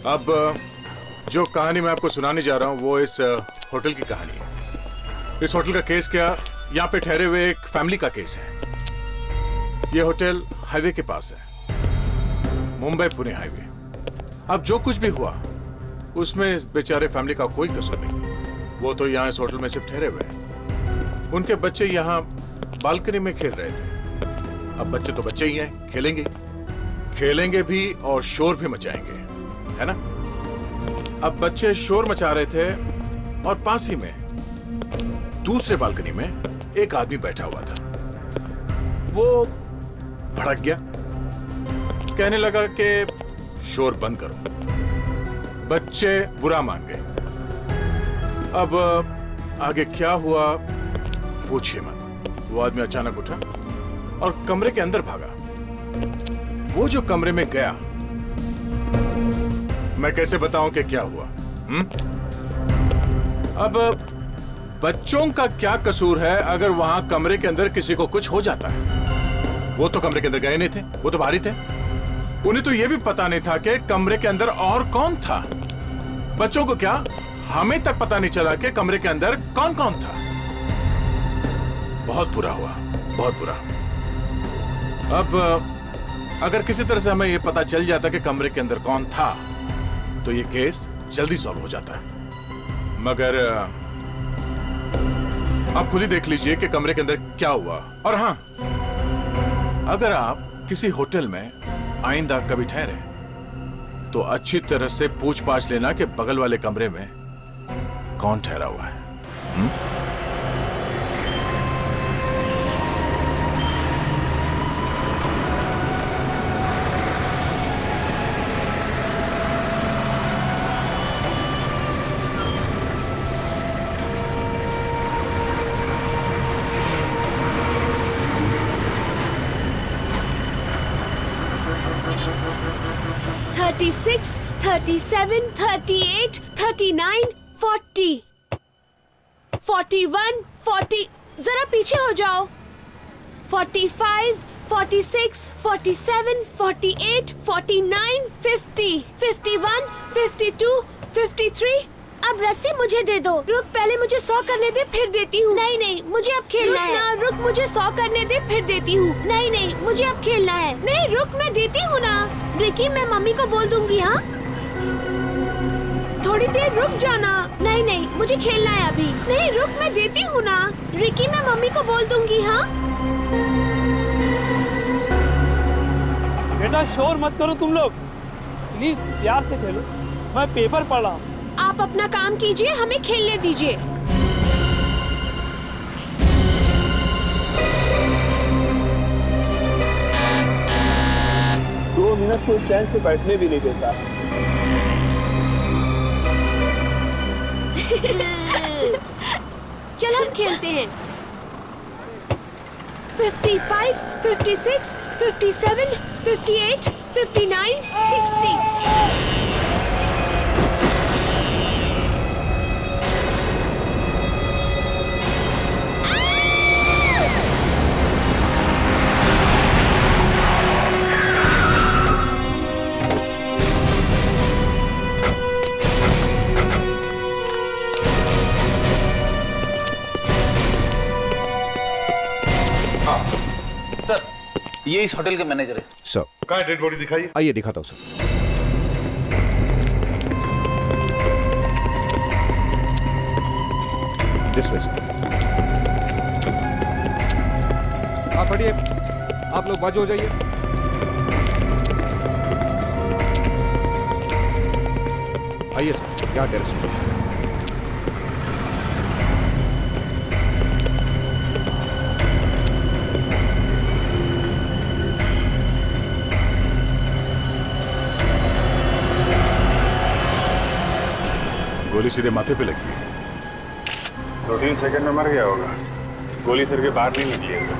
अब जो कहानी मैं आपको सुनाने जा रहा हूँ वो इस होटल की कहानी है। इस होटल का केस क्या, यहाँ पे ठहरे हुए एक फैमिली का केस है। ये होटल हाईवे के पास है, मुंबई पुणे हाईवे। अब जो कुछ भी हुआ उसमें इस बेचारे फैमिली का कोई कसूर नहीं। वो तो यहाँ इस होटल में सिर्फ ठहरे हुए हैं। उनके बच्चे यहाँ बालकनी में खेल रहे थे। अब बच्चे तो बच्चे ही हैं, खेलेंगे भी और शोर भी मचाएंगे, है ना। अब बच्चे शोर मचा रहे थे और पास ही में दूसरे बालकनी में एक आदमी बैठा हुआ था। वो भड़क गया, कहने लगा कि शोर बंद करो। बच्चे बुरा मान गए। अब आगे क्या हुआ पूछिए मत। वो आदमी अचानक उठा और कमरे के अंदर भागा। वो जो कमरे में गया, मैं कैसे बताऊं कि क्या हुआ? अब बच्चों का क्या कसूर है अगर वहां कमरे के अंदर किसी को कुछ हो जाता है? वो तो कमरे के अंदर गए नहीं थे, वो तो बाहर ही थे। उन्हें तो यह भी पता नहीं था कि कमरे के अंदर और कौन था। बच्चों को क्या, हमें तक पता नहीं चला कि कमरे के अंदर कौन कौन था। बहुत बुरा हुआ, बहुत बुरा। अब अगर किसी तरह से हमें यह पता चल जाता कि कमरे के अंदर कौन था तो ये केस जल्दी सॉल्व हो जाता है। मगर आप खुद ही देख लीजिए कि कमरे के अंदर क्या हुआ। और हां, अगर आप किसी होटल में आइंदा कभी ठहरे तो अच्छी तरह से पूछ पाछ लेना कि बगल वाले कमरे में कौन ठहरा हुआ है। 36, 37, 38, 39, 40, 41, 40, जरा पीछे हो जाओ। 45, 46, 47, 48, 49, 50, 51, 52, 53। अब रस्सी मुझे दे दो। रुक, पहले मुझे 100 करने दे, फिर देती हूँ। नहीं नहीं, मुझे अब खेलना है। ना, रुक, मुझे 100 करने दे, फिर देती हूँ। नहीं नहीं, मुझे अब खेलना है। नहीं रुक, मैं देती हूँ ना। रिकी, मैं मम्मी को बोल दूंगी। हाँ, थोड़ी देर रुक जाना। नहीं नहीं, मुझे खेलना है अभी। नहीं रुक, मैं देती हूँ ना। रिकी, मैं मम्मी को बोल दूंगी। हाँ बेटा, शोर मत करो तुम लोग, प्लीज प्यार से खेलो। मैं पेपर पढ़ रहा हूँ। आप अपना काम कीजिए, हमें खेलने दीजिए। दो मिनट कोई चैन से बैठने भी नहीं देता। चल हम खेलते हैं। 55, 56, 57, 58, 59, 60। सर, ये इस होटल के मैनेजर है। सर, कहाँ डेड बॉडी दिखाइए। आइए दिखाता हूँ सर। This way sir. आप हटिए, आप लोग बाजू हो जाइए। आइए सर, यहाँ टेरेस पे। गोली सीधे माथे पे लगी। 2-3 सेकंड में मर गया होगा। गोली सिर के बाहर नहीं निकलेगा।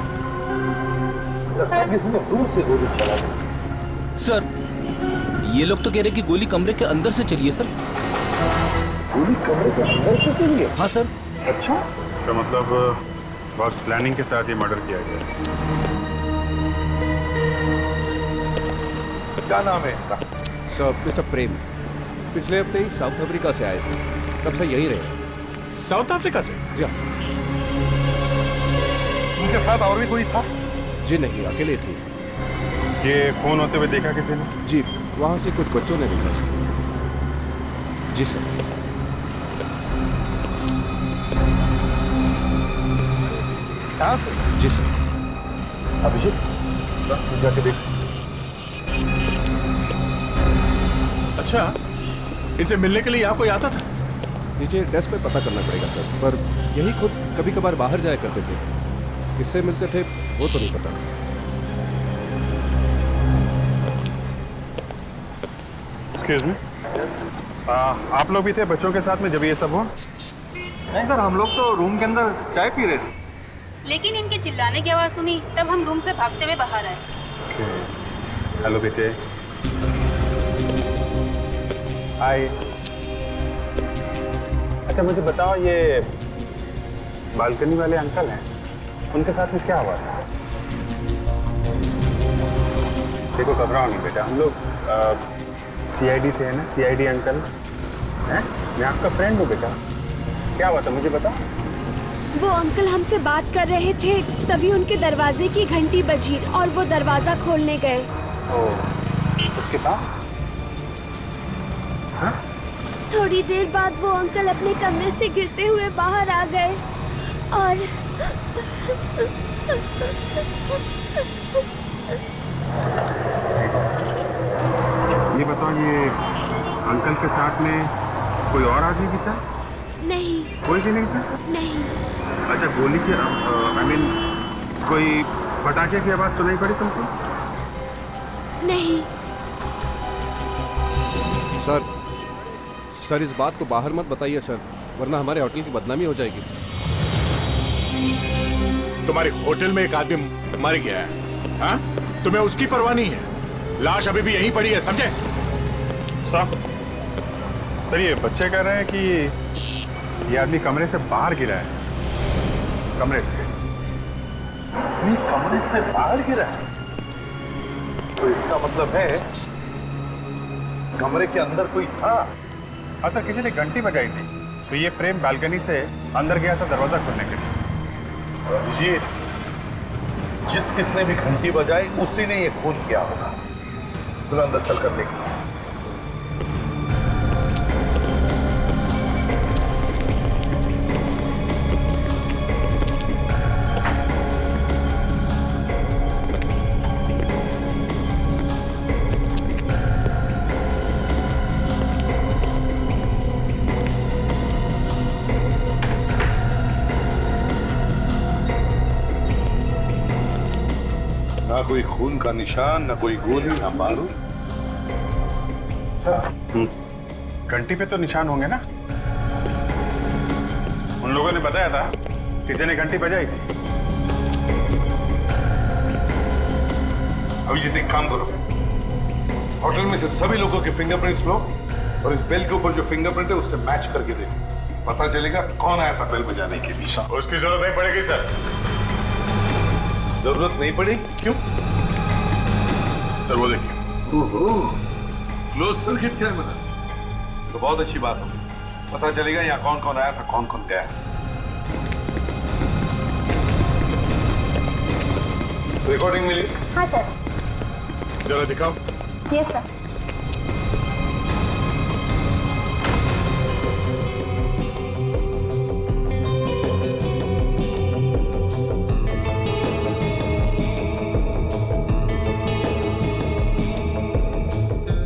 किसी ने दूर से गोली चला दी। सर, ये लोग तो कह रहे कि गोली कमरे के अंदर से चली है सर। गोली कमरे के अंदर से चली है? हाँ सर। अच्छा, तो मतलब बहुत प्लानिंग के साथ ये मर्डर किया गया। क्या नाम है इनका? सर, मिस्टर प्रेम। पिछले हफ्ते ही साउथ अफ्रीका से आए थे, तब से यहीं रहे। साउथ अफ्रीका से? जी हाँ। उनके साथ और भी कोई था? जी नहीं, अकेले थे। ये फोन होते हुए देखा किसी ने? जी, वहाँ से कुछ बच्चों ने देखा सर। जी सर। कहाँ से? जी सर। अभिषेक जाके देख। अच्छा, इनसे मिलने के लिए यहाँ कोई आता था? नीचे डेस्क पे पता करना पड़ेगा सर, पर यही खुद कभी कभार बाहर जाया करते थे। किससे मिलते थे वो तो नहीं पता। एक्सक्यूज मी, आप लोग भी थे बच्चों के साथ में जब ये सब हुआ? नहीं सर, हम लोग तो रूम के अंदर चाय पी रहे थे। लेकिन इनके चिल्लाने की आवाज़ सुनी तब हम रूम से भागते हुए बाहर आए। हेलो बेटे। हाय। अच्छा मुझे बताओ, ये बालकनी वाले अंकल हैं, उनके साथ में क्या हुआ था? देखो घबराओ नहीं बेटा, हम लोग सीआईडी से है ना, सीआईडी अंकल हैं, मैं आपका फ्रेंड हूँ बेटा। क्या हुआ था मुझे बताओ। वो अंकल हमसे बात कर रहे थे, तभी उनके दरवाजे की घंटी बजी और वो दरवाजा खोलने गए। ओह, उसके बाद? हाँ? थोड़ी देर बाद वो अंकल अपने कमरे से गिरते हुए बाहर आ गए और ये बताओ, ये अंकल के साथ में कोई और आदमी भी था? नहीं। कोई भी नहीं था? नहीं। अच्छा, गोली की आई मीन कोई पटाखे की आवाज सुनाई पड़ी तुमको? नहीं। सर इस बात को बाहर मत बताइए सर, वरना हमारे होटल की बदनामी हो जाएगी। तुम्हारे होटल में एक आदमी मर गया है, हाँ? तुम्हें उसकी परवाह नहीं है? लाश अभी भी यहीं पड़ी है, समझे? सर ये बच्चे कह रहे हैं कि ये आदमी कमरे से बाहर गिरा है। कमरे से? ये कमरे से बाहर गिरा है, तो इसका मतलब है कमरे के अंदर कोई था। अच्छा, किसी ने घंटी बजाई थी, तो ये प्रेम बालकनी से अंदर गया था दरवाजा खोलने के लिए। अभिजीत, जिस किसने भी घंटी बजाई उसी ने ये खून किया होगा। तुम अंदर चलकर देखो। ना कोई खून का निशान, ना कोई गोली, ना बारूद। घंटी पे तो निशान होंगे ना? उन लोगों ने बताया था किसी ने घंटी बजाई थी। अभिजीत, एक काम करो, होटल में से सभी लोगों के फिंगरप्रिंट्स लो और इस बेल के ऊपर जो फिंगरप्रिंट है उससे मैच करके देखो, पता चलेगा कौन आया था बेल बजाने के लिए। उसकी जरूरत नहीं पड़ेगी सर। जरूरत नहीं पड़ी? क्यों? सर वो देखिए, क्लोज सर्किट कैमरा, तो बहुत अच्छी बात होगी, पता चलेगा यहाँ कौन कौन आया था, कौन कौन गया। रिकॉर्डिंग मिली? हाँ सर। जरा दिखाओ। Yes sir.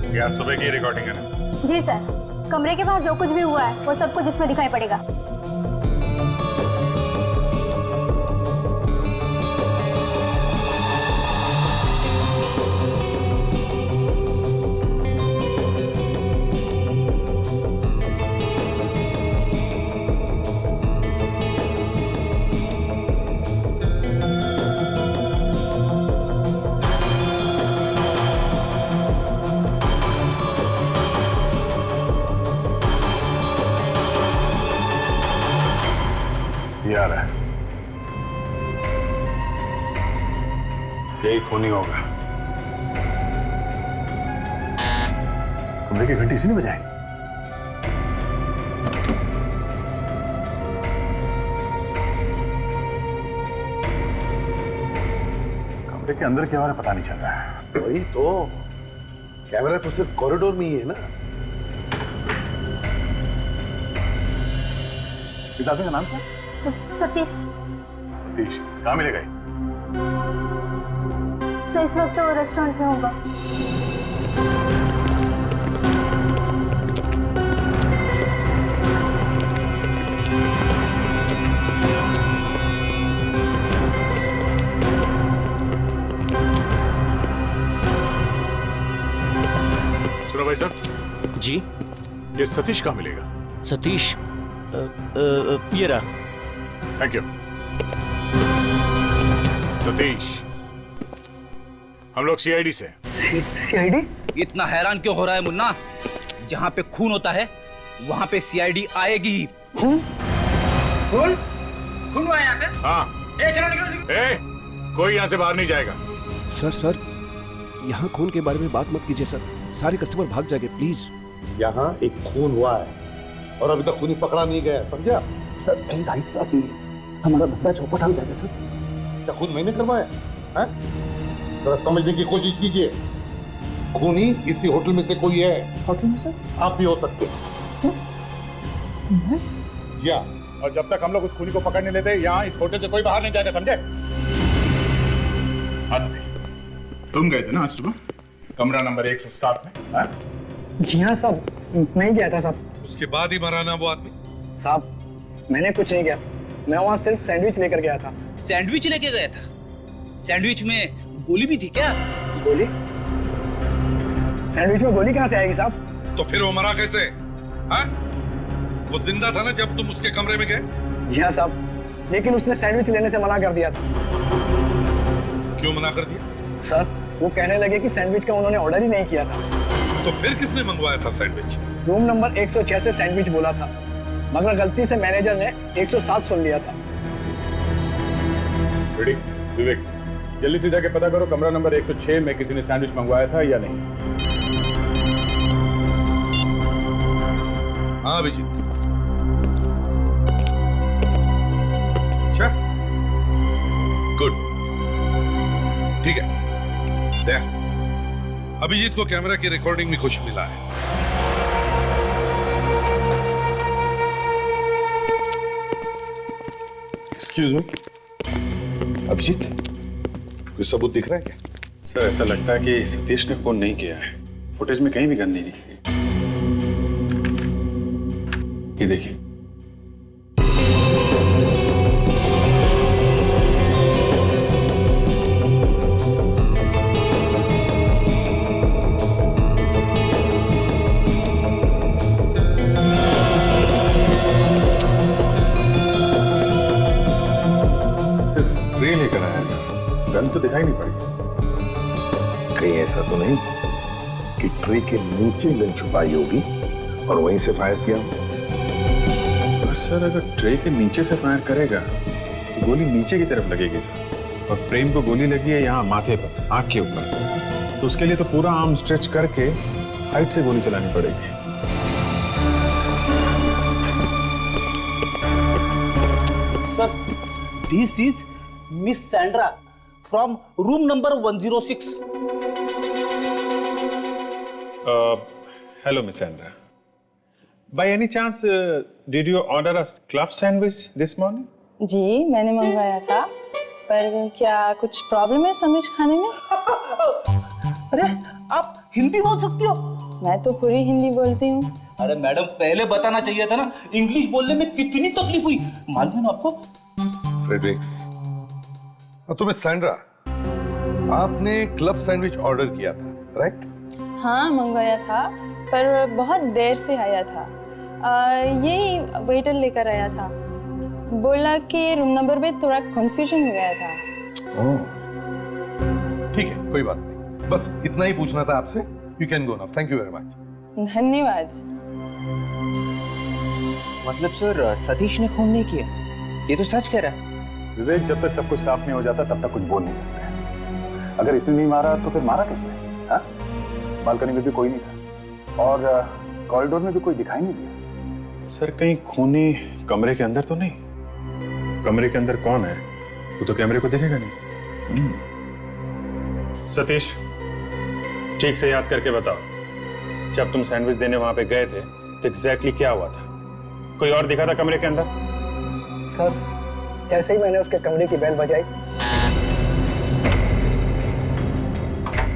क्या सुबह की रिकॉर्डिंग है ना? जी सर, कमरे के बाहर जो कुछ भी हुआ है वो सब कुछ इसमें दिखाई पड़ेगा। आ रहा है, यही खूनी होगा। कमरे की घंटी इसी ने बजाई? कमरे के अंदर क्या हो रहा है पता नहीं चल रहा है। वही तो, कैमरा तो सिर्फ कॉरिडोर में ही है ना। इस आदमी का नाम क्या? सतीश सतीश। कहाँ मिलेगा ये? सर इस वक्त तो वो रेस्टोरेंट में होगा। सुनो भाई साहब, जी ये सतीश कहाँ मिलेगा? सतीश ये रहा। Thank you. सतीश, हम लोग सीआईडी से। सीआईडी? इतना हैरान क्यों हो रहा है मुन्ना? जहाँ पे खून होता है वहाँ पे सीआईडी आएगी। खून? खून? खून हुआ है यहाँ पे? हाँ। चलो निकलो। कोई यहाँ से बाहर नहीं जाएगा। सर यहाँ खून के बारे में बात मत कीजिए सर, सारे कस्टमर भाग जाएंगे प्लीज। यहाँ एक खून हुआ है और अभी तक खूनी पकड़ा नहीं गया, समझा? सर प्लीज आहिस्ता कीजिए, हमारा बंदा चौपट हो जाएगा सर। क्या खून मैंने करवाया है? जरा समझने की कोशिश कीजिए। खूनी इसी होटल में से कोई है। होटल में सर? आप भी हो सकते हैं। या और जब तक हम लोग उस खूनी को पकड़ नहीं लेते यहाँ इस होटल से कोई बाहर नहीं जाएगा, समझे? हाँ सतीश, तुम गए थे ना आज सुबह कमरा नंबर 107 में? हाँ? जी हाँ साहब, मैं गया था साहब। उसके बाद ही मरा ना वो आदमी? साहब मैंने कुछ नहीं किया, मैं वहाँ सिर्फ सैंडविच लेकर गया था। सैंडविच लेके गया था? सैंडविच में गोली भी थी क्या? गोली? सैंडविच में गोली कहाँ से आएगी साहब? तो फिर वो मरा कैसे? हाँ? वो जिंदा था ना जब तुम उसके कमरे में गए? जी हाँ साहब, लेकिन उसने सैंडविच लेने से मना कर दिया था। क्यों मना कर दिया? सर वो कहने लगे कि सैंडविच का उन्होंने ऑर्डर ही नहीं किया था। तो फिर किसने मंगवाया था सैंडविच? रूम नंबर 106 से सैंडविच बोला था, मगर गलती से मैनेजर ने 107 सुन लिया था। रेडी? विवेक, जल्दी से जाके पता करो कमरा नंबर 106 में किसी ने सैंडविच मंगवाया था या नहीं। हाँ अभिजीत। अच्छा, गुड, ठीक है। देख, अभिजीत को कैमरा की रिकॉर्डिंग में कुछ मिला है। एक्सक्यूज मी, अभिजीत, कोई सबूत दिख रहा है क्या? सर ऐसा लगता है कि सतीश ने फोन नहीं किया है। फुटेज में कहीं भी गन नहीं दिखी। ये देखिए। सिर्फ ट्रे लेकर आया सर, गन तो दिखाई नहीं पड़ी। कहीं ऐसा तो नहीं कि ट्रे के नीचे गन छुपाई होगी और वहीं से फायर किया? और सर अगर ट्रे के नीचे से फायर करेगा तो गोली नीचे की तरफ लगेगी सर, और प्रेम को गोली लगी है यहाँ माथे पर, आंख के ऊपर, तो उसके लिए तो पूरा आर्म स्ट्रेच करके हाइट से गोली चलानी पड़ेगी। Sir this is miss Sandra from room number 106। Hello miss Sandra, by any chance did you order a club sandwich this morning? जी मैंने मंगवाया था, पर क्या कुछ प्रॉब्लम है सैंडविच खाने में? अरे आप हिंदी बोल सकती हो? मैं तो पूरी हिंदी बोलती हूँ। अरे मैडम पहले बताना चाहिए था ना, इंग्लिश बोलने में कितनी तकलीफ हुई मालूम है आपको? फ्रेडरिक्स, तुम्हें सैंड्रा, आपने क्लब सैंडविच ऑर्डर किया था, राइट? हाँ मंगवाया था, पर बहुत देर से आया था। यही वेटर लेकर आया था, बोला कि रूम नंबर में थोड़ा कंफ्यूजन हो गया था। ठीक है, कोई बात नहीं, बस इतना ही पूछना था आपसे। You can go now, thank you very much. धन्यवाद। मतलब सर सतीश ने खून नहीं किया, ये तो सच कह रहा है। विवेक, जब तक सब कुछ साफ नहीं हो जाता तब तक कुछ बोल नहीं सकते। अगर इसने नहीं मारा तो फिर मारा किसने? हाँ? बालकनी में भी कोई नहीं था और कॉरिडोर में भी कोई दिखाई नहीं दिया। सर कहीं खूनी कमरे के अंदर तो नहीं? कमरे के अंदर कौन है वो तो कैमरे को देखेगा नहीं। सतीश, ठीक से याद करके बताओ, जब तुम सैंडविच देने वहां पे गए थे तो एग्जैक्टली क्या हुआ था? कोई और दिखा था कमरे के अंदर? सर, जैसे ही मैंने उसके कमरे की बेल बजाई।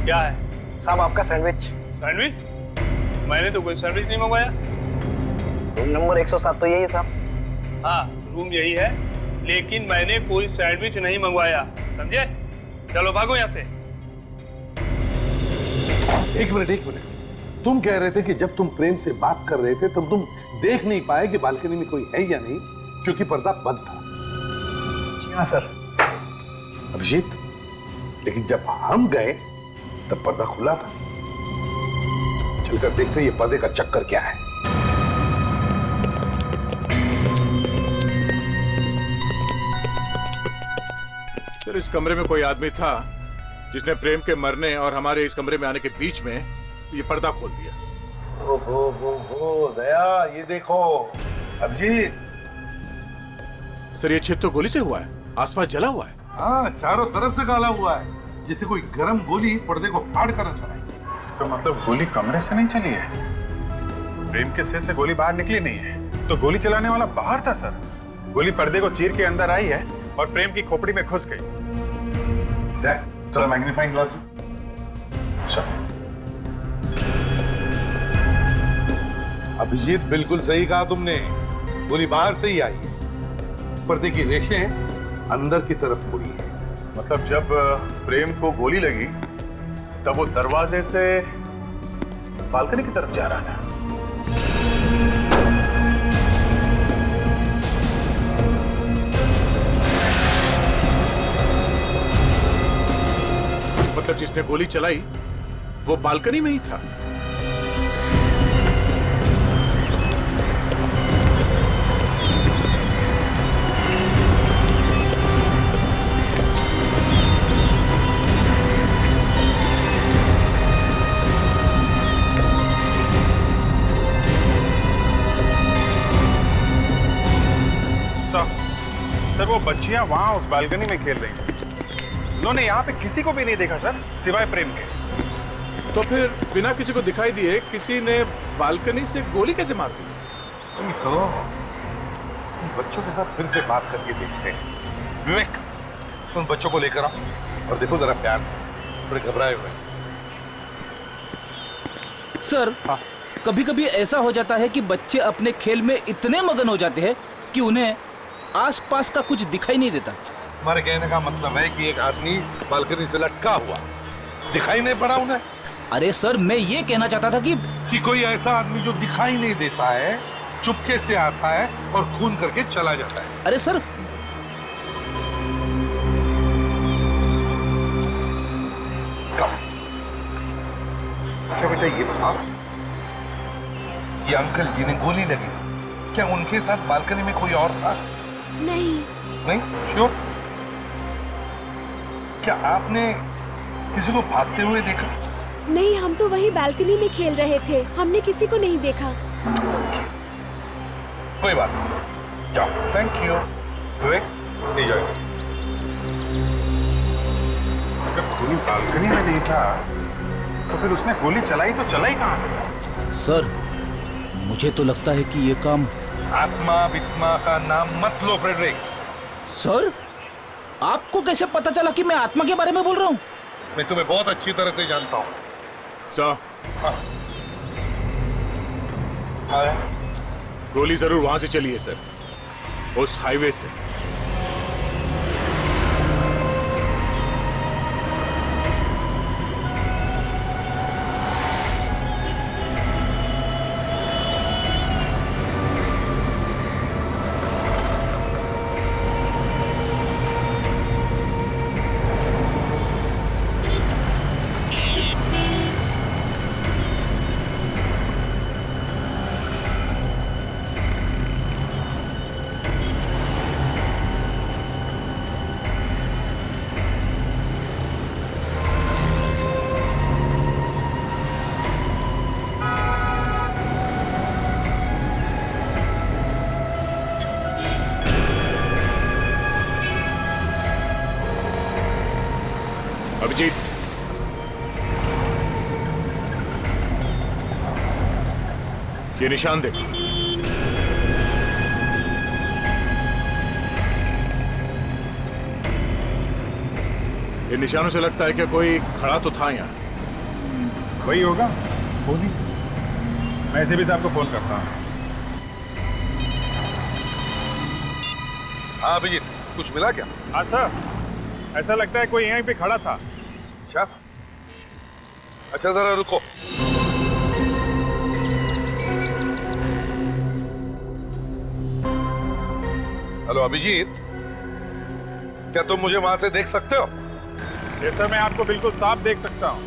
क्या है? साहब, आपका सैंडविच। सैंडविच? मैंने तो कोई सैंडविच नहीं मंगवाया। रूम नंबर 107 तो यही है साहब। हाँ, रूम यही है, लेकिन मैंने कोई सैंडविच नहीं मंगवाया, समझे? चलो भागो यहाँ से। एक मिनट, तुम कह रहे थे कि जब तुम प्रेम से बात कर रहे थे तब तुम देख नहीं पाए कि बालकनी में कोई है या नहीं, क्योंकि पर्दा बंद था। हाँ सर। अभिजीत, लेकिन जब हम गए तब पर्दा खुला था। चलकर देखते ये पर्दे का चक्कर क्या है। सर, इस कमरे में कोई आदमी था जिसने प्रेम के मरने और हमारे इस कमरे में आने के बीच में ये पर्दा खोल दिया। ओ दया, ये देखो अभिजीत। सर, ये छेद तो गोली से हुआ है, आसपास जला हुआ है। हाँ, चारों तरफ से काला हुआ है, जैसे कोई गरम गोली पर्दे को फाड़ कर चलाई। इसका मतलब गोली कमरे से नहीं चली है, प्रेम के सिर से गोली बाहर निकली नहीं है, तो गोली चलाने वाला बाहर था सर। गोली पर्दे को चीर के अंदर आई है और प्रेम की खोपड़ी में घुस गई। चलो मैग्नीफाइंग ग्लास। अभिजीत, बिल्कुल सही कहा तुमने, गोली बाहर से ही आई है, पर्दे की रेशें अंदर की तरफ मुड़ी है। मतलब जब प्रेम को गोली लगी तब वो दरवाजे से बालकनी की तरफ जा रहा था। मतलब जिसने गोली चलाई वो बालकनी में ही था। सर, वो बच्चियां वहां उस बालकनी में खेल रही हैं। उन्होंने यहाँ पे किसी को भी नहीं देखा सर, सिवाय प्रेम के। तो फिर बिना किसी को दिखाई दिए किसी ने बालकनी से गोली कैसे मार दी? तो बच्चों के साथ फिर से बात करके देखते हैं। विवेक, तुम बच्चों को लेकर आओ और देखो जरा प्यार से, थोड़े घबराए हुए। सर, कभी कभी ऐसा हो जाता है कि बच्चे अपने खेल में इतने मगन हो जाते हैं कि उन्हें आसपास का कुछ दिखाई नहीं देता। हमारे कहने का मतलब है कि एक आदमी बालकनी से लटका हुआ, दिखाई नहीं पड़ा उन्हें? अरे सर, मैं ये कहना चाहता था कि कोई ऐसा आदमी जो दिखाई नहीं देता है, चुपके से आता है और खून करके चला जाता है। अरे सर, अच्छा बेटा, ये बताओ, ये अंकल जिन्हें गोली लगी, क्या उनके साथ बालकनी में कोई और था? नहीं। नहीं? श्योर? क्या आपने किसी को भागते हुए देखा? नहीं, हम तो वही बालकनी में खेल रहे थे, हमने किसी को नहीं देखा। कोई बात नहीं, जाओ। Thank you. Vivek, enjoy. अगर गोली बालकनी में नहीं था तो फिर उसने गोली चलाई तो चलाई कहां से? सर, मुझे तो लगता है कि ये काम आत्मा वित्मा का नाम मत लो फ्रेडरिक। सर, आपको कैसे पता चला कि मैं आत्मा के बारे में बोल रहा हूँ? मैं तुम्हें बहुत अच्छी तरह से जानता हूँ। गोली जरूर वहां से चली है सर, उस हाईवे से। ये निशान देखो। इन निशानों से लगता है कि कोई खड़ा तो था यहाँ। वही होगा, गोली। मैं इसे भी तो आपको फोन करता हूँ। हाँ अभिजीत, कुछ मिला क्या? हाँ सर, ऐसा लगता है कोई यहीं पे खड़ा था। अच्छा, अच्छा जरा रुको। हेलो अभिजीत, क्या तुम मुझे वहां से देख सकते हो? ये सर मैं आपको बिल्कुल साफ देख सकता हूँ।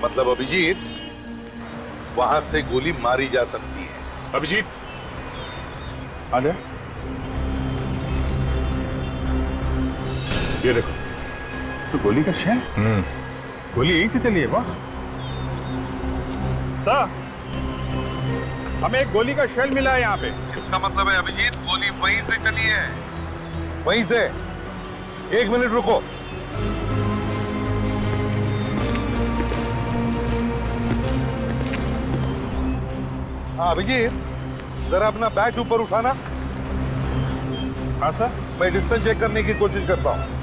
मतलब अभिजीत, वहां से गोली मारी जा सकती है। अभिजीत, आ जा। ये देखो। तो गोली का शेल? गोली यहीं से चली है बॉस। सर, हमें एक गोली का शेल मिला है यहाँ पे। इसका मतलब है अभिजीत, गोली वहीं से चली है। वहीं से। एक मिनट रुको। हाँ अभिजीत, जरा अपना बैच ऊपर उठाना। हाँ सर। मैं डिस्टेंस चेक करने की कोशिश करता हूँ।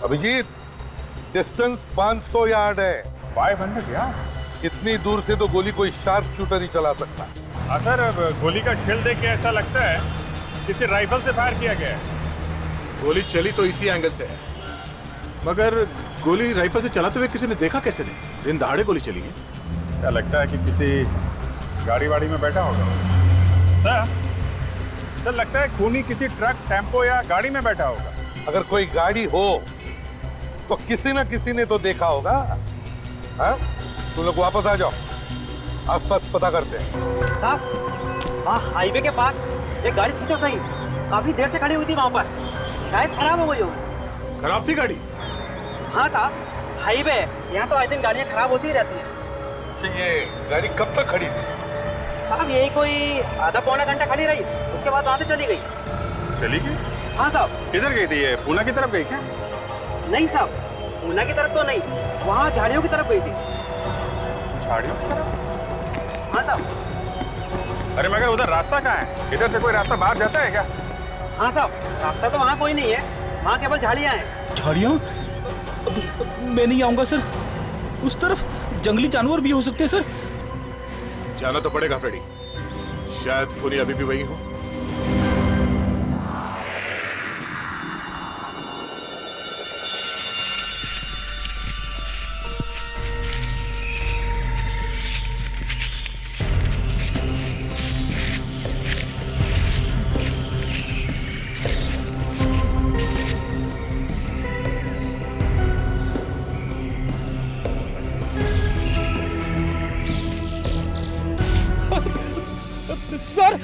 अभिजीत, डिस्टेंस 500 यार्ड है। 500 यार्ड? इतनी दूर से तो गोली कोई शार्प शूटर ही चला सकता है। हाँ सर, अब गोली का शेल देख के ऐसा लगता है किसी राइफल से फायर किया गया है। गोली चली तो इसी एंगल से है, मगर गोली राइफल से चलाते हुए किसी ने देखा कैसे नहीं? दिन दहाड़े गोली चली है। क्या लगता है कि किसी गाड़ी वाड़ी में बैठा होगा? सर लगता है खूनी किसी ट्रक, टेम्पो या गाड़ी में बैठा होगा। अगर कोई गाड़ी हो तो किसी ना किसी ने तो देखा होगा। हाँ? तुम लोग वापस आ जाओ, आसपास पता करते हैं। साहब, वहाँ हाईवे के पास एक गाड़ी स्कूटर सही काफी देर से खड़ी हुई थी वहाँ पर, शायद खराब हो गई हो। खराब थी गाड़ी? हाँ साहब, हाईवे यहाँ तो आई दिन गाड़ियाँ खराब होती ही रहती हैं। अच्छा, ये गाड़ी कब तक खड़ी थी? साहब यही कोई आधा पौना घंटा खड़ी रही, उसके बाद वहाँ से चली गई। चली गई? हाँ साहब। किधर गई थी ये? पूना की तरफ गई क्या? नहीं साहब, पूना की तरफ तो नहीं, वहाँ झाड़ियों की तरफ गई थी। झाड़ियों की तरफ? हाँ साहब। अरे मगर उधर रास्ता कहाँ है? इधर से कोई रास्ता बाहर जाता है क्या? हाँ साहब, रास्ता तो वहाँ कोई नहीं है, वहाँ केवल झाड़ियाँ हैं। झाड़ियाँ? मैं नहीं आऊंगा सर, उस तरफ जंगली जानवर भी हो सकते हैं सर। जाना तो पड़ेगा फ्रेडी, शायद खूनी अभी भी वही हो। सर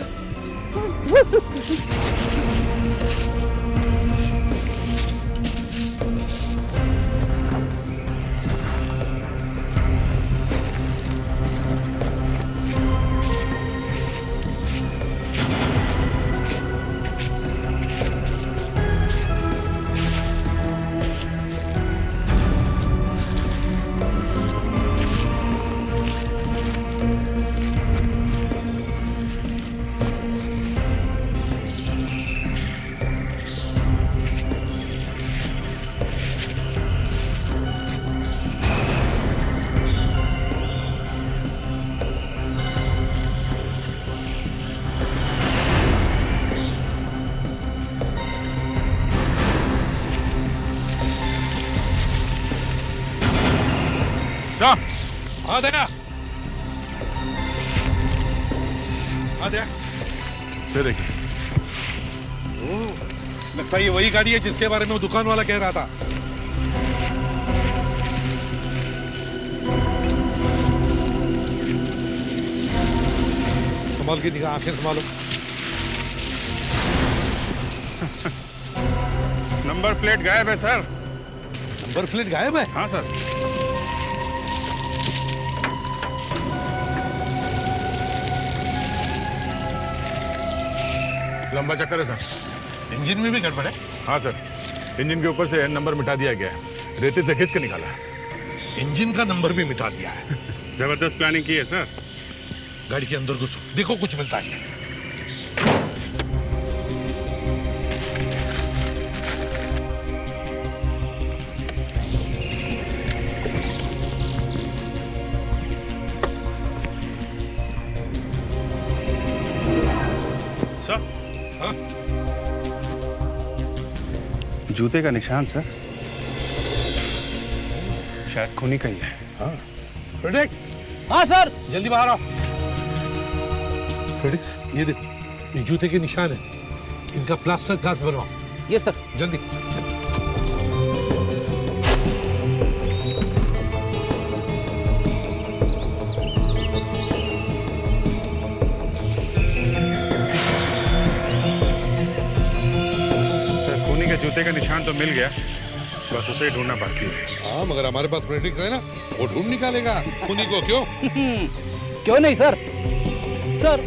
साहब, आ गया। आ गया। ये देखिए, लगता है ये वही गाड़ी है जिसके बारे में वो दुकान वाला कह रहा था। संभाल के निगाह, आंखें संभालो। नंबर प्लेट गायब है सर। नंबर प्लेट गायब है? हाँ सर। लंबा चक्कर है सर। इंजन में भी गड़बड़ है? हाँ सर, इंजन के ऊपर से एन नंबर मिटा दिया गया है, रेते से घिस के निकाला है। इंजन का नंबर भी मिटा दिया है। जबरदस्त प्लानिंग की है सर। गाड़ी के अंदर घुसो, देखो कुछ मिलता है। सर, हाँ? जूते का निशान सर, शायद खूनी का ही है। हाँ। फ्रेडेक्स। हाँ सर। जल्दी बाहर आओ। फ्रेडेक्स, ये देखो, ये जूते के निशान है, इनका प्लास्टर कास्ट बनवाओ। Yes sir. जल्दी। सर, खूनी के जूते का निशान तो मिल गया, बस उसे ही ढूंढना बाकी है। हाँ, मगर हमारे पास फ्रेडेक्स है ना, वो ढूंढ निकालेगा खूनी को। क्यों? क्यों नहीं सर। सर,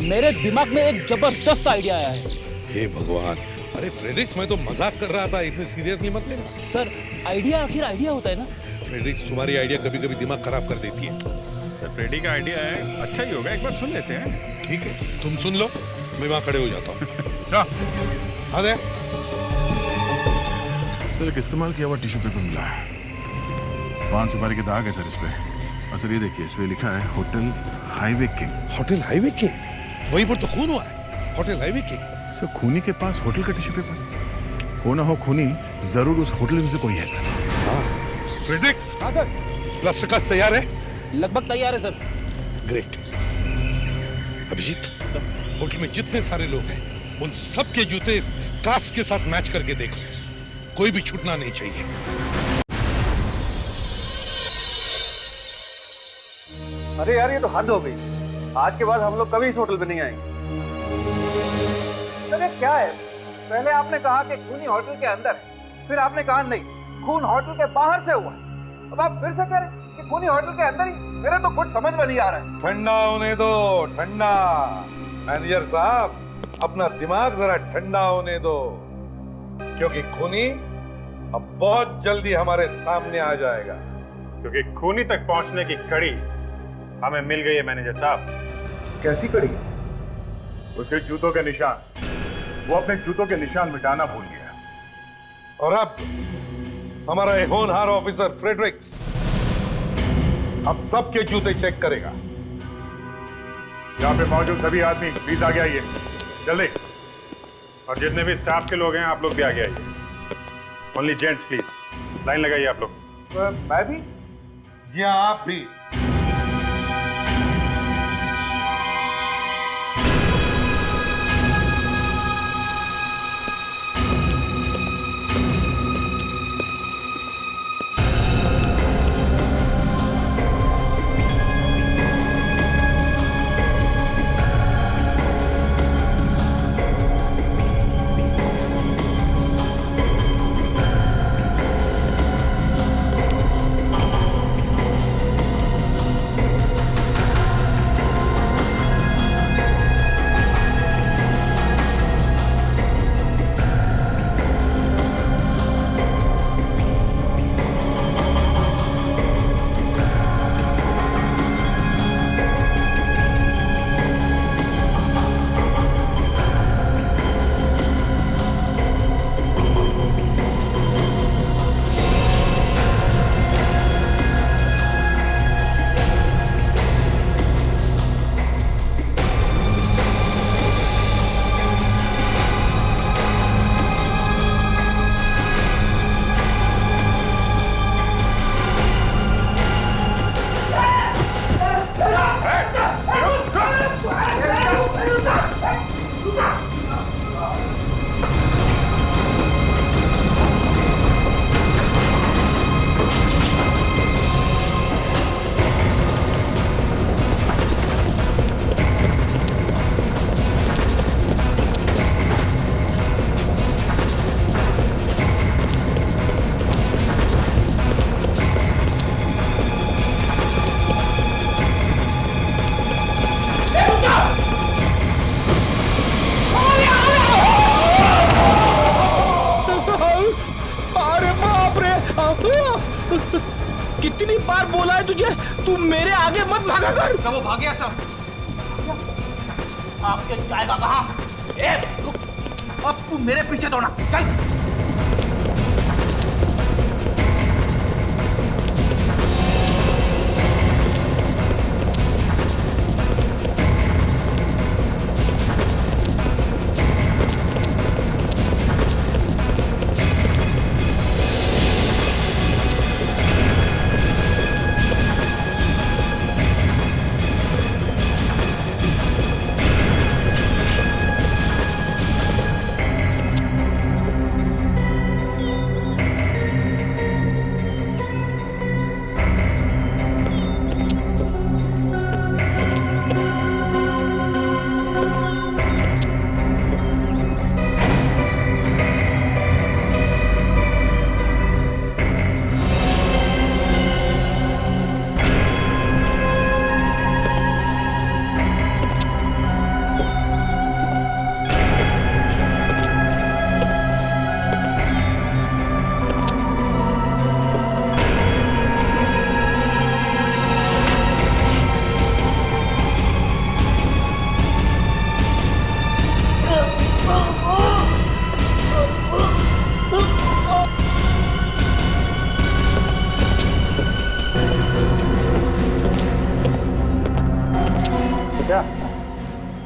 मेरे दिमाग में एक जबरदस्त आइडिया आया है। हे भगवान, अरे फ्रेडेक्स, मैं तो मजाक कर रहा था, इतने सीरियसली मत लेना। सर, आइडिया आखिर आइडिया होता है ना। फ्रेडेक्स, तुम्हारी आइडिया कभी कभी दिमाग खराब कर देती है। सर, फ्रेडी का आइडिया है, अच्छा ही होगा, एक बार सुन लेते हैं। ठीक है, तुम सुन लो, मैं वहां खड़े हो जाता हूँ। सर, आ दे। सर, एक इस्तेमाल किया हुआ टिश्यू पेपर मिला है, पान सुपारी के दाग है सर इस पे। और सर ये देखिए, इस पे लिखा है hotel highway king. Hotel highway king? वहीं पर तो खून हुआ है, होटल हाईवे किंग। सर, खूनी के पास होटल का टिश्यू पेपर हो ना हो, खूनी जरूर उस होटल में से कोई है सर। हाँ। फ्रेडेक्स। हाँ सर। प्लास्टर कास्ट तैयार है? लगभग तैयार है सर। ग्रेट। अभिजीत, होटल में जितने सारे लोग हैं, उन सब के जूते इस कास्ट के साथ मैच करके देखो, कोई भी छूटना नहीं चाहिए। अरे यार, ये तो हद हो गई। आज के बाद हम लोग कभी इस होटल पे नहीं आएंगे। अरे क्या है, पहले आपने कहा कि खूनी होटल के अंदर है, फिर आपने कहा नहीं, खून होटल के बाहर से हुआ है। अब आप फिर से कह रहे हैं कि खूनी होटल के अंदर ही। मेरे तो कुछ समझ में नहीं आ रहा है। ठंडा होने दो, ठंडा। मैनेजर साहब, अपना दिमाग जरा ठंडा होने दो, क्योंकि खूनी अब बहुत जल्दी हमारे सामने आ जाएगा। क्योंकि खूनी तक पहुंचने की कड़ी हमें मिल गई है मैनेजर साहब। कैसी कड़ी? उसके जूतों के निशान, वो अपने जूतों के निशान मिटाना भूल गया। और अब हमारा एक होनहार ऑफिसर फ्रेडरिक्स अब सबके जूते चेक करेगा। यहाँ पे मौजूद सभी आदमी प्लीज आगे आइए, जल्दी। और जितने भी स्टाफ के लोग हैं, आप लोग भी आगे आइए। ओनली जेंट्स प्लीज, लाइन लगाइए आप लोग। मैं भी? जी हाँ, आप भी। कितनी बार बोला है तुझे, तू मेरे आगे मत भागा कर। वो भाग गया सर। आपके जाएगा कहाँ? अब तू मेरे पीछे दौड़ा, चल।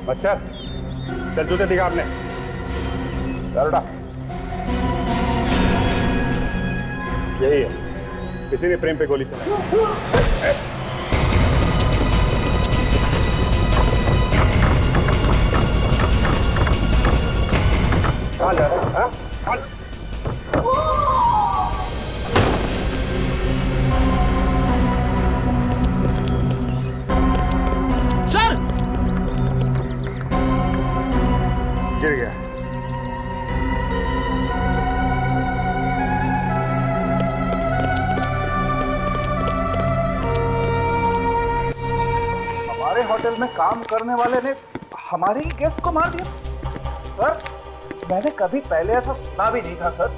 अच्छा, चल जूते दिखा आपने। उठा। यही है, किसी ने प्रेम पे गोली चलाई। कहाँ जा रहा है? हाँ? गिर गया। हमारे होटल में काम करने वाले ने हमारे ही गेस्ट को मार दिया। सर, मैंने कभी पहले ऐसा सुना भी नहीं था सर।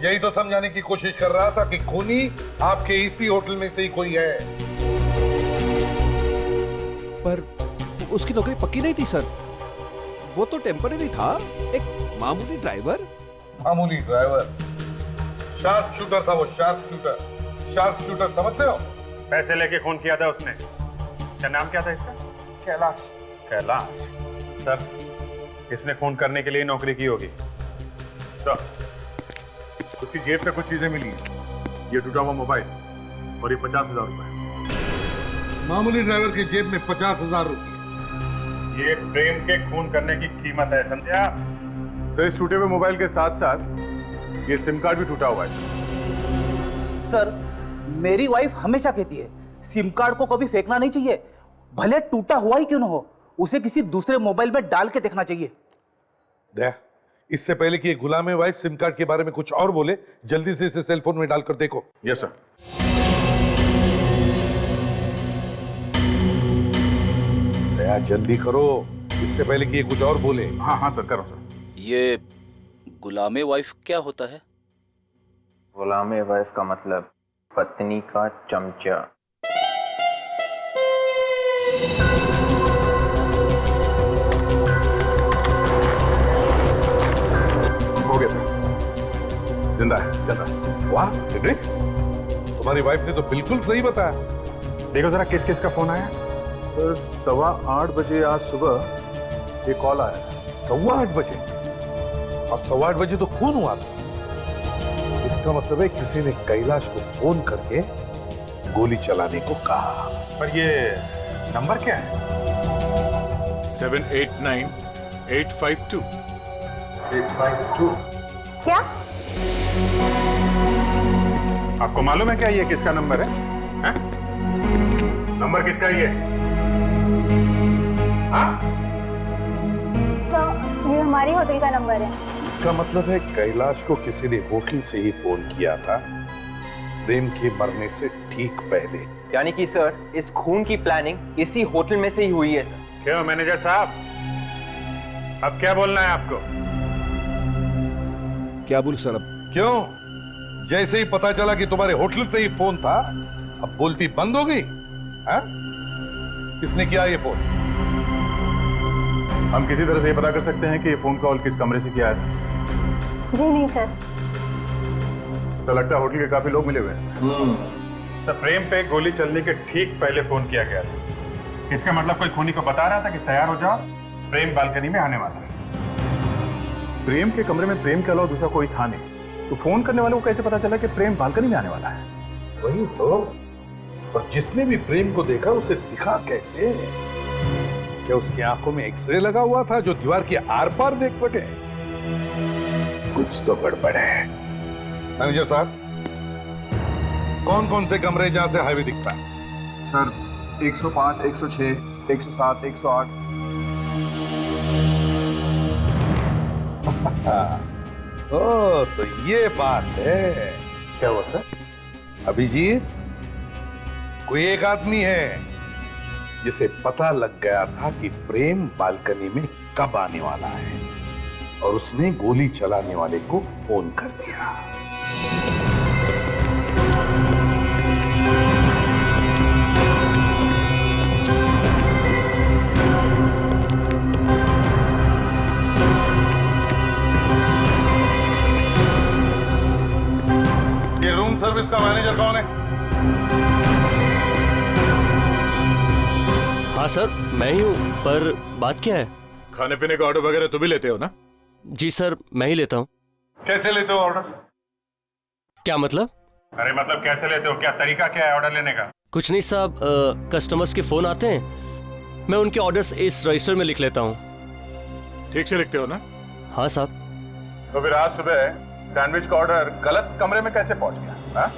यही तो समझाने की कोशिश कर रहा था कि खूनी आपके इसी होटल में से ही कोई है। पर उसकी नौकरी पक्की नहीं थी सर, वो तो टेम्पररी था, एक मामूली ड्राइवर। मामूली ड्राइवर? शार्प शूटर था वो, शार्प शूटर। शार्प शूटर समझते हो? पैसे लेके खून किया था उसने। क्या नाम क्या था इसका? कैलाश। कैलाश? सर, इसने खून करने के लिए नौकरी की होगी। सर, उसकी जेब से कुछ चीजें मिली हैं। ये टूटा हुआ मोबाइल और ये 50,000 रुपए। मामूली ड्राइवर की जेब में 50,000 रुपए। ये प्रेम के खून करने की कीमत है, समझा? सर, इस टूटे हुए मोबाइल के साथ साथ ये सिम कार्ड भी टूटा हुआ है। सर, मेरी वाइफ हमेशा कहती है सिम कार्ड को कभी फेंकना नहीं चाहिए, भले टूटा हुआ ही क्यों न हो, उसे किसी दूसरे मोबाइल में डाल के देखना चाहिए। दे, इससे पहले कि ये गुलाम वाइफ सिम कार्ड के बारे में कुछ और बोले, जल्दी से इसे सेल फोन में डालकर देखो। Yes sir. जल्दी करो, इससे पहले कि ये कुछ और बोले। हाँ हाँ सर, करो सर। ये गुलामे वाइफ क्या होता है? गुलामे वाइफ का मतलब पत्नी का चमचा। हो गया सर, जिंदा है, चल रहा। वाह फ्रेडरिक्स, तुम्हारी वाइफ ने तो बिल्कुल सही बताया। देखो जरा किस किस का फोन आया। सर, 8:15 बजे आज सुबह ये कॉल आया। 8:15 बजे? और 8:15 बजे तो खून हुआ था। इसका मतलब है किसी ने कैलाश को फोन करके गोली चलाने को कहा। पर ये नंबर क्या है? 789852। 852? क्या? आपको मालूम है क्या ये किसका नंबर है? हैं? नंबर किसका ये? हाँ? तो ये हमारी होटल का नंबर है। इसका मतलब है कैलाश को किसी ने होटल से ही फोन किया था, प्रेम के मरने से ठीक पहले। यानी कि सर, इस खून की प्लानिंग इसी होटल में से ही हुई है सर। क्यों मैनेजर साहब, अब क्या बोलना है आपको? क्या बोल सर अब? क्यों? जैसे ही पता चला कि तुम्हारे होटल से ही फोन था, अब बोलती बंद हो गई? हाँ? किसने किया ये फोन? हम किसी तरह से ये पता कर सकते हैं कि ये फोन कॉल किस कमरे से किया है? जी नहीं सर। सर लगता है होटल के काफी लोग मिले हुए हैं। तो प्रेम पे गोली चलने के ठीक पहले फोन किया गया था। इसका मतलब कोई खूनी को बता रहा था कि तैयार हो जाओ, प्रेम बालकनी में आने वाला है। प्रेम के कमरे में प्रेम के अलावा दूसरा कोई था नहीं, तो फोन करने वाले को कैसे पता चला कि प्रेम बालकनी में आने वाला है? वही तो। और जिसने भी प्रेम को देखा उसे दिखा कैसे? क्या उसकी आंखों में एक्सरे लगा हुआ था जो दीवार के आर पार देख सके? कुछ तो गड़बड़ है। मैनेजर साहब, कौन कौन से कमरे जहां से हाईवे दिखता है? सर 105, 106, 107, 108। ओ, तो ये बात है। क्या हुआ सर? अभिजीत, कोई एक आदमी है जिसे पता लग गया था कि प्रेम बालकनी में कब आने वाला है और उसने गोली चलाने वाले को फोन कर दिया। ये रूम सर्विस का मैनेजर कौन है? हाँ सर, मैं ही हूँ, पर बात क्या है? खाने पीने का ऑर्डर वगैरह तुम भी लेते हो ना? जी सर, मैं ही लेता हूँ। कैसे लेते हो ऑर्डर? क्या मतलब? अरे मतलब कैसे लेते हो? क्या तरीका क्या है ऑर्डर लेने का? कुछ नहीं साहब, कस्टमर्स के फोन आते हैं, मैं उनके ऑर्डर्स इस रजिस्टर में लिख लेता हूँ। ठीक से लिखते हो ना? हाँ साहब। तो फिर आज सुबह सैंडविच का ऑर्डर गलत कमरे में कैसे पहुंच गया? हाँ?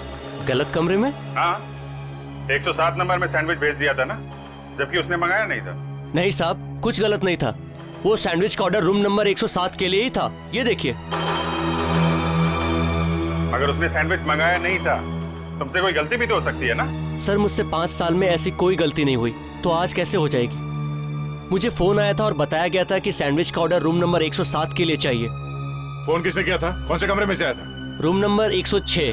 गलत कमरे में? हाँ, 107 नंबर में सैंडविच भेज दिया था ना, जबकि उसने मंगाया नहीं था। नहीं साहब, कुछ गलत नहीं था। वो सैंडविच का ऑर्डर रूम नंबर 107 के लिए ही था। ये देखिए। अगर उसने सैंडविच मंगाया नहीं था, तुमसे कोई गलती भी तो हो सकती है ना? सर, मुझसे 5 साल में ऐसी कोई गलती नहीं हुई, तो आज कैसे हो जाएगी? मुझे फोन आया था और बताया गया था कि सैंडविच का ऑर्डर रूम नंबर 107 के लिए चाहिए। फोन किसने किया था? कौन से कमरे में से आया था? Room number 106।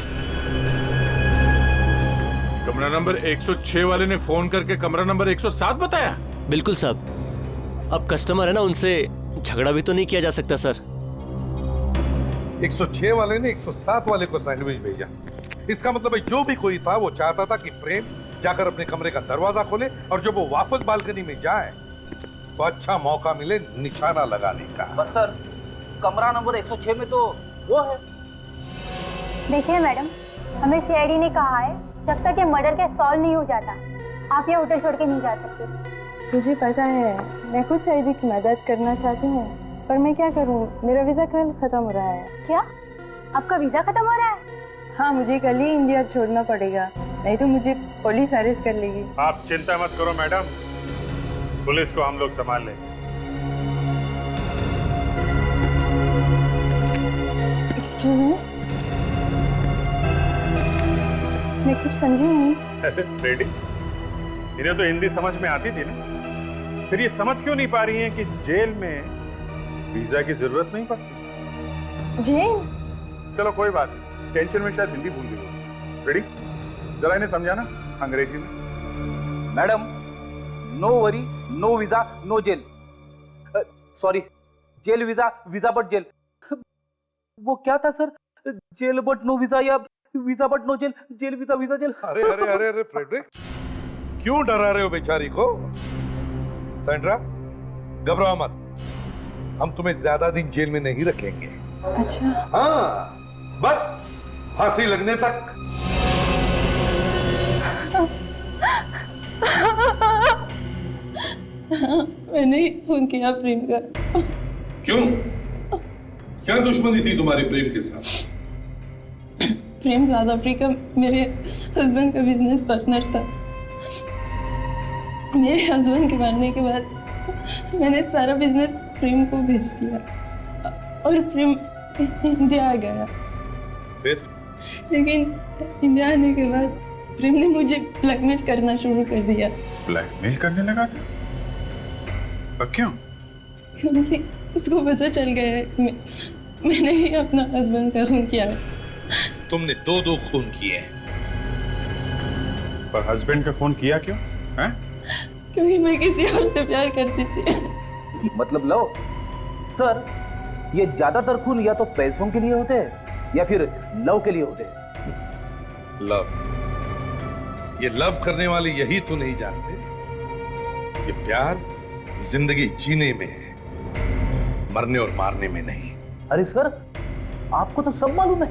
कमरा नंबर 106 वाले ने फोन करके कमरा नंबर 107 बताया? बिल्कुल साहब। अब कस्टमर है ना, उनसे झगड़ा भी तो नहीं किया जा सकता सर। 106 वाले ने 107 वाले को सैंडविच भेजा। इसका मतलब है जो भी कोई था वो चाहता था कि प्रेम जाकर अपने कमरे का दरवाजा खोले और जब वो वापस बालकनी में जाए तो अच्छा मौका मिले निशाना लगाने का। पर सर, कमरा नंबर 106 में तो वो है। देखिए मैडम, हमें सीआईडी ने कहा है जब तक ये मर्डर केस सॉल्व नहीं हो जाता आप ये होटल छोड़ के नहीं जा सकते। मुझे पता है, मैं कुछ शायद की मदद करना चाहती हूँ, पर मैं क्या करूँ, मेरा वीज़ा कल ख़त्म हो रहा है। क्या? आपका वीज़ा ख़त्म हो रहा है? हाँ, मुझे कल ही इंडिया छोड़ना पड़ेगा, नहीं तो मुझे पुलिस अरेस्ट कर लेगी। आप चिंता मत करो मैडम, पुलिस को हम लोग संभाल लेंगे। एक्सक्यूज मी, मैं कुछ समझी नहीं। रेडी? इन्हें तो हिंदी समझ में आती थी ना, फिर ये समझ क्यों नहीं पा रही हैं कि जेल में वीजा की जरूरत नहीं पड़ती? जेल? चलो कोई बात नहीं, टेंशन में शायद हिंदी भूल गई। रेडी? जरा इन्हें समझाना अंग्रेजी में। Madam, no worry, no visa, no jail. Sorry, jail visa, visa but jail. वो क्या था sir? Jail but no visa या visa but no jail? Jail visa, visa jail. अरे अरे अरे अरे फ्रेडरिक, क्यों डरा रहे हो बेचारी को? सैंड्रा, घबराओ मत, हम तुम्हें ज्यादा दिन जेल में नहीं रखेंगे। अच्छा। हाँ, बस फांसी लगने तक। मैंने फोन किया प्रेम का। क्यों? क्या दुश्मनी थी तुम्हारे प्रेम के साथ? प्रेम साउथ अफ्रीका मेरे हस्बैंड का बिजनेस पार्टनर था। मेरे हस्बैंड के मरने के बाद मैंने सारा बिजनेस प्रेम को भेज दिया और प्रेम इंडिया आ गया। फिर? लेकिन इंडिया आने के बाद प्रेम ने मुझे ब्लैकमेल करना शुरू कर दिया। ब्लैकमेल करने लगा था? और क्यों? क्योंकि उसको पता चल गया है मैंने ही अपना हस्बैंड का खून किया है। तुमने 2 खून किए हैं। पर हस्बैंड का फोन किया क्यों हैं? क्योंकि मैं किसी और से प्यार करती थी। मतलब लव? सर, ये ज्यादातर खून या तो पैसों के लिए होते हैं या फिर लव के लिए होते हैं। लव, ये लव करने वाले यही तो नहीं जानते कि प्यार जिंदगी जीने में है, मरने और मारने में नहीं। अरे सर, आपको तो सब मालूम है।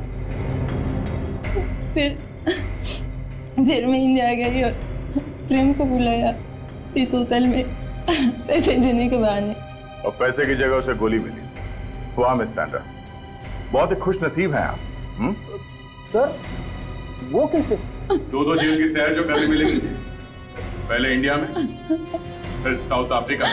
फिर मैं इंडिया गई और प्रेम को बुलाया इस होटल में पैसे देने के बहाने। और पैसे की जगह उसे गोली मिली। हुआ मिस सैंड्रा, बहुत ही खुश नसीब हैं आप। सर, वो कैसे? दो जेल की सैर जो करने मिलेगी, पहले इंडिया में फिर साउथ अफ्रीका में।